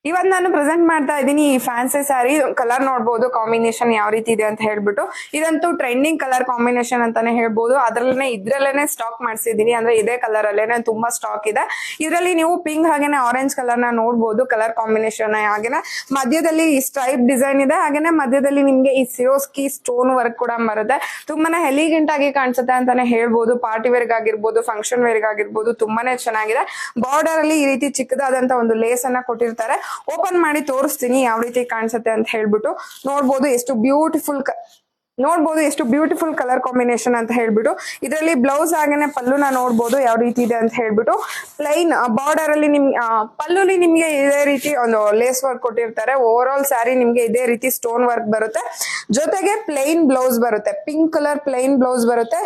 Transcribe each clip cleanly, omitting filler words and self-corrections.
ಇವತ್ ನಾನು ಪ್ರೆಸೆಂಟ್ ಮಾಡ್ತಾ ಇದ್ದೀನಿ ಈ ಫ್ಯಾನ್ಸಿ ಸ್ಯಾರಿ ಕಲರ್ ನೋಡಬಹುದು ಕಾಂಬಿನೇಷನ್ ಯಾವ ರೀತಿ ಇದೆ ಅಂತ ಹೇಳ್ಬಿಟ್ಟು. ಇದಂತೂ ಟ್ರೆಂಡಿಂಗ್ ಕಲರ್ ಕಾಂಬಿನೇಷನ್ ಅಂತಾನೆ ಹೇಳ್ಬೋದು. ಇದ್ರಲ್ಲೇನೆ ಸ್ಟಾಕ್ ಮಾಡಿಸಿದೀನಿ, ಅಂದ್ರೆ ಇದೇ ಕಲರ್ ಅಲ್ಲೇನೆ ತುಂಬಾ ಸ್ಟಾಕ್ ಇದೆ. ಇದರಲ್ಲಿ ನೀವು ಪಿಂಕ್ ಹಾಗೇನೆ ಆರೆಂಜ್ ಕಲರ್ ನ ನೋಡಬಹುದು ಕಲರ್ ಕಾಂಬಿನೇಷನ್. ಹಾಗೇನೆ ಮಧ್ಯದಲ್ಲಿ ಸ್ಟ್ರೈಪ್ ಡಿಸೈನ್ ಇದೆ, ಹಾಗೇನೆ ಮಧ್ಯದಲ್ಲಿ ನಿಮ್ಗೆ ಈ ಸಿರೋಸ್ಕಿ ಸ್ಟೋನ್ ವರ್ಕ್ ಕೂಡ ಬರುತ್ತೆ. ತುಂಬಾನೇ ಎಲಿಗೆಂಟ್ ಆಗಿ ಕಾಣಿಸುತ್ತೆ ಅಂತಾನೆ ಹೇಳ್ಬೋದು. ಪಾರ್ಟಿ ವೇರ್ ಆಗಿರ್ಬೋದು, ಫಂಕ್ಷನ್ ವೇರ್ ಆಗಿರ್ಬೋದು, ತುಂಬಾನೇ ಚೆನ್ನಾಗಿದೆ. ಬಾರ್ಡರ್ ಅಲ್ಲಿ ಈ ರೀತಿ ಚಿಕ್ಕದಾದಂತ ಒಂದು ಲೇಸ್ ಅನ್ನ ಕೊಟ್ಟಿರ್ತಾರೆ. ಓಪನ್ ಮಾಡಿ ತೋರಿಸ್ತೀನಿ ಯಾವ ರೀತಿ ಕಾಣಿಸುತ್ತೆ ಅಂತ ಹೇಳ್ಬಿಟ್ಟು. ನೋಡ್ಬೋದು ಎಷ್ಟು ಬ್ಯೂಟಿಫುಲ್ ಕಲರ್ ಕಾಂಬಿನೇಷನ್ ಅಂತ ಹೇಳ್ಬಿಟ್ಟು. ಇದರಲ್ಲಿ ಬ್ಲೌಸ್ ಹಾಗೇನೆ ಪಲ್ಲುನ ನೋಡ್ಬೋದು ಯಾವ ರೀತಿ ಇದೆ ಅಂತ ಹೇಳ್ಬಿಟ್ಟು. ಪ್ಲೈನ್ ಬಾರ್ಡರ್ ಅಲ್ಲಿ ಪಲ್ಲುಲಿ ನಿಮ್ಗೆ ಇದೇ ರೀತಿ ಒಂದು ಲೇಸ್ ವರ್ಕ್ ಕೊಟ್ಟಿರ್ತಾರೆ. ಓವರ್ ಆಲ್ ಸ್ಯಾರಿ ನಿಮ್ಗೆ ಇದೇ ರೀತಿ ಸ್ಟೋನ್ ವರ್ಕ್ ಬರುತ್ತೆ. ಜೊತೆಗೆ ಪ್ಲೈನ್ ಬ್ಲೌಸ್ ಬರುತ್ತೆ, ಪಿಂಕ್ ಕಲರ್ ಪ್ಲೈನ್ ಬ್ಲೌಸ್ ಬರುತ್ತೆ.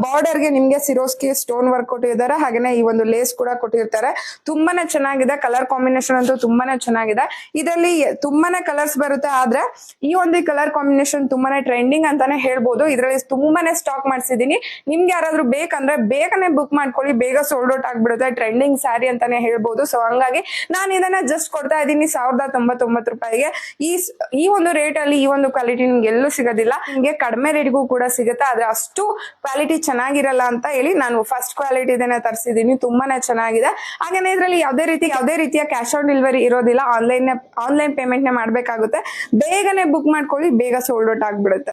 ಬಾರ್ಡರ್ ಗೆ ನಿಮ್ಗೆ ಸಿರೋಸ್ಕಿ ಸ್ಟೋನ್ ವರ್ಕ್ ಕೊಟ್ಟಿದ್ದಾರೆ, ಹಾಗೇನೆ ಈ ಒಂದು ಲೇಸ್ ಕೂಡ ಕೊಟ್ಟಿರ್ತಾರೆ. ತುಂಬಾನೇ ಚೆನ್ನಾಗಿದೆ. ಕಲರ್ ಕಾಂಬಿನೇಷನ್ ಅಂತೂ ತುಂಬಾನೇ ಚೆನ್ನಾಗಿದೆ. ಇದರಲ್ಲಿ ತುಂಬಾನೇ ಕಲರ್ಸ್ ಬರುತ್ತೆ, ಆದ್ರೆ ಈ ಒಂದು ಕಲರ್ ಕಾಂಬಿನೇಷನ್ ತುಂಬಾನೇ ಟ್ರೆಂಡಿಂಗ್ ಅಂತಾನೆ ಹೇಳ್ಬೋದು. ಇದರಲ್ಲಿ ತುಂಬಾನೇ ಸ್ಟಾಕ್ ಮಾಡಿಸಿದೀನಿ. ನಿಮ್ಗೆ ಯಾರಾದ್ರೂ ಬೇಕಂದ್ರೆ ಬೇಗನೆ ಬುಕ್ ಮಾಡ್ಕೊಳ್ಳಿ, ಬೇಗ ಸೋಲ್ಡ್ ಔಟ್ ಆಗ್ಬಿಡುತ್ತೆ. ಟ್ರೆಂಡಿಂಗ್ ಸ್ಯಾರಿ ಅಂತಾನೆ ಹೇಳ್ಬೋದು. ಸೊ ಹಂಗಾಗಿ ನಾನು ಇದನ್ನ ಜಸ್ಟ್ ಕೊಡ್ತಾ ಇದ್ದೀನಿ 1099 ರೂಪಾಯಿಗೆ. ಈ ಒಂದು ರೇಟ್ ಅಲ್ಲಿ ಈ ಒಂದು ಕ್ವಾಲಿಟಿ ನಿಮ್ಗೆ ಎಲ್ಲೂ ಸಿಗೋದಿಲ್ಲ. ನಿಮ್ಗೆ ಕಡಿಮೆ ರೇಟ್ಗೂ ಕೂಡ ಸಿಗುತ್ತೆ, ಆದ್ರೆ ಅಷ್ಟು ಕ್ವಾಲಿಟಿ ಚೆನ್ನಾಗಿರಲ್ಲ ಅಂತ ಹೇಳಿ ನಾನು ಫಸ್ಟ್ ಕ್ವಾಲಿಟಿ ಇದನ್ನ ತರಿಸಿದೀನಿ. ತುಂಬಾನೇ ಚೆನ್ನಾಗಿದೆ. ಹಾಗೇನೆ ಇದರಲ್ಲಿ ಯಾವುದೇ ರೀತಿಯ ಕ್ಯಾಶ್ ಆನ್ ಡೆಲಿವರಿ ಇರೋದಿಲ್ಲ. ಆನ್ಲೈನ್ ಪೇಮೆಂಟ್ ನೇ ಮಾಡ್ಬೇಕಾಗುತ್ತೆ. ಬೇಗನೆ ಬುಕ್ ಮಾಡ್ಕೊಳ್ಳಿ, ಬೇಗ ಸೋಲ್ಡ್ ಔಟ್ ಆಗ್ಬಿಡುತ್ತೆ.